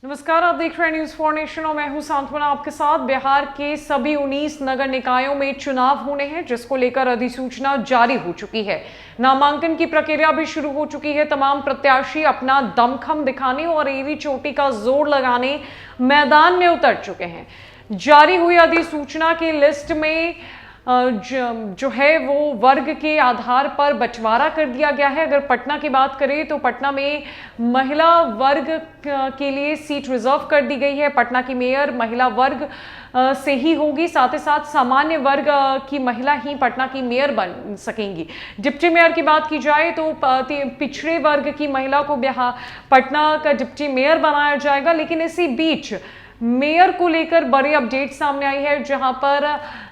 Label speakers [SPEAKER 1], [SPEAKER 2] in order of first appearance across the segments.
[SPEAKER 1] नमस्कार, आप देख रहे हैं न्यूज 4 नेशन और मैं हूं सांत्वना आपके साथ। बिहार के सभी 19 नगर निकायों में चुनाव होने हैं, जिसको लेकर अधिसूचना जारी हो चुकी है। नामांकन की प्रक्रिया भी शुरू हो चुकी है। तमाम प्रत्याशी अपना दमखम दिखाने और एड़ी चोटी का जोर लगाने मैदान में उतर चुके हैं। जारी हुई अधिसूचना की लिस्ट में जो है वो वर्ग के आधार पर बंटवारा कर दिया गया है। अगर पटना की बात करें तो पटना में महिला वर्ग के लिए सीट रिजर्व कर दी गई है। पटना की मेयर महिला वर्ग से ही होगी, साथ ही साथ सामान्य वर्ग की महिला ही पटना की मेयर बन सकेंगी। डिप्टी मेयर की बात की जाए तो पिछड़े वर्ग की महिला को पटना का डिप्टी मेयर बनाया जाएगा। लेकिन इसी बीच मेयर को लेकर बड़ी अपडेट सामने आई है, जहां पर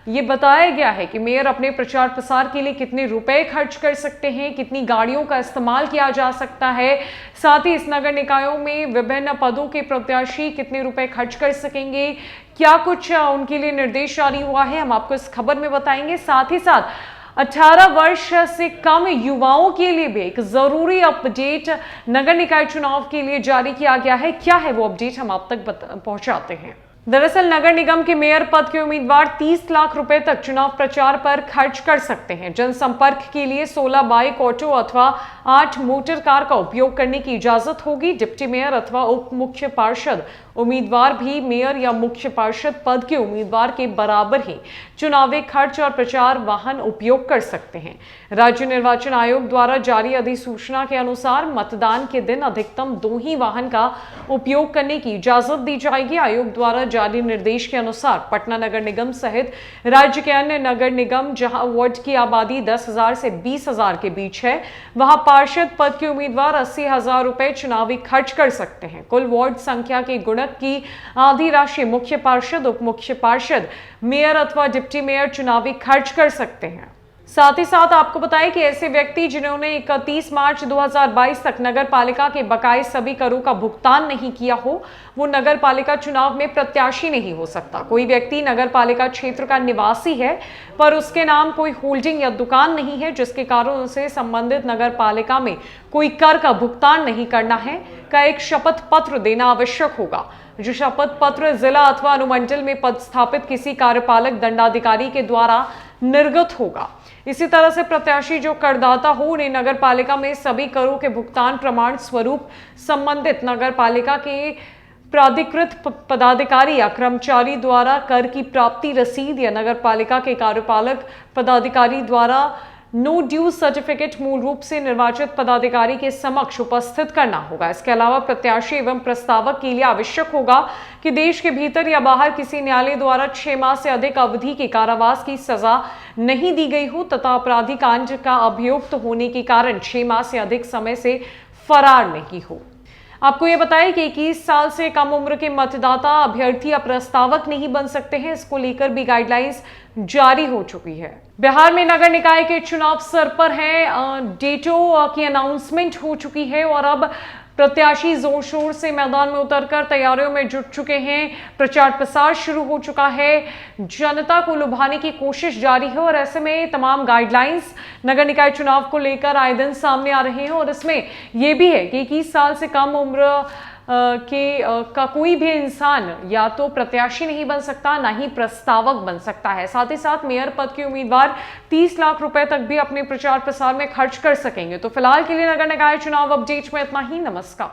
[SPEAKER 1] यह बताया गया है कि मेयर अपने प्रचार प्रसार के लिए कितने रुपए खर्च कर सकते हैं, कितनी गाड़ियों का इस्तेमाल किया जा सकता है। साथ ही इस नगर निकायों में विभिन्न पदों के प्रत्याशी कितने रुपए खर्च कर सकेंगे, क्या कुछ उनके लिए निर्देश जारी हुआ है, हम आपको इस खबर में बताएंगे। साथ ही साथ 18 वर्ष से कम युवाओं के लिए भी एक जरूरी अपडेट नगर निकाय चुनाव के लिए जारी किया गया है। क्या है वो अपडेट, हम आप तक पहुंचाते हैं। दरअसल नगर निगम के मेयर पद के उम्मीदवार 30 लाख रुपए तक चुनाव प्रचार पर खर्च कर सकते हैं। जनसंपर्क के लिए 16 बाइक, ऑटो अथवा 8 मोटर कार का उपयोग करने की इजाजत होगी। डिप्टी मेयर अथवा उप मुख्य पार्षद उम्मीदवार भी मेयर या मुख्य पार्षद पद के उम्मीदवार के बराबर ही चुनावी खर्च और प्रचार वाहन उपयोग कर सकते हैं। राज्य निर्वाचन आयोग द्वारा जारी अधिसूचना के अनुसार मतदान के दिन अधिकतम 2 ही वाहन का उपयोग करने की इजाजत दी जाएगी। आयोग द्वारा जारी निर्देश के अनुसार पटना नगर निगम सहित राज्य के अन्य नगर निगम जहां वार्ड की आबादी 10,000 से 20,000 के बीच है, वहां पार्षद पद के उम्मीदवार 80,000 रुपए चुनावी खर्च कर सकते हैं। कुल वार्ड संख्या के गुणक की आधी राशि मुख्य पार्षद, उप मुख्य पार्षद, मेयर अथवा डिप्टी मेयर चुनावी खर्च कर सकते हैं। साथ ही साथ आपको बताएं कि ऐसे व्यक्ति जिन्होंने 31 मार्च 2022 तक नगर पालिका के बकाये सभी करों का भुगतान नहीं किया हो, वो नगर पालिका चुनाव में प्रत्याशी नहीं हो सकता। कोई व्यक्ति नगर पालिका क्षेत्र का निवासी है पर उसके नाम कोई होल्डिंग या दुकान नहीं है, जिसके कारण उसे संबंधित नगर पालिका में कोई कर का भुगतान नहीं करना है, का एक शपथ पत्र देना आवश्यक होगा। जो शपथ पत्र जिला अथवा अनुमंडल में पदस्थापित किसी कार्यपालक दंडाधिकारी के द्वारा निर्गत होगा। इसी तरह से प्रत्याशी जो करदाता हो, उन्हें नगर पालिका में सभी करों के भुगतान प्रमाण स्वरूप संबंधित नगर पालिका के प्राधिकृत पदाधिकारी या कर्मचारी द्वारा कर की प्राप्ति रसीद या नगर पालिका के कार्यपालक पदाधिकारी द्वारा नो ड्यू सर्टिफिकेट मूल रूप से निर्वाचित पदाधिकारी के समक्ष उपस्थित करना होगा। इसके अलावा प्रत्याशी एवं प्रस्तावक के लिए आवश्यक होगा कि देश के भीतर या बाहर किसी न्यायालय द्वारा 6 माह से अधिक अवधि के कारावास की सजा नहीं दी गई हो तथा आपराधिक कांड का अभियुक्त होने के कारण 6 माह से अधिक समय से फरार नहीं हो। आपको यह बताएं कि 21 साल से कम उम्र के मतदाता अभ्यर्थी या प्रस्तावक नहीं बन सकते हैं। इसको लेकर भी गाइडलाइंस जारी हो चुकी है। बिहार में नगर निकाय के चुनाव सर पर हैं, डेटों की अनाउंसमेंट हो चुकी है और अब प्रत्याशी जोर शोर से मैदान में उतरकर तैयारियों में जुट चुके हैं। प्रचार प्रसार शुरू हो चुका है, जनता को लुभाने की कोशिश जारी है और ऐसे में तमाम गाइडलाइंस नगर निकाय चुनाव को लेकर आए दिन सामने आ रहे हैं। और इसमें यह भी है कि 21 साल से कम उम्र का कोई भी इंसान या तो प्रत्याशी नहीं बन सकता, ना ही प्रस्तावक बन सकता है। साथ ही साथ मेयर पद के उम्मीदवार 30 लाख रुपए तक भी अपने प्रचार प्रसार में खर्च कर सकेंगे। तो फिलहाल के लिए नगर निकाय चुनाव अपडेट में इतना ही। नमस्कार।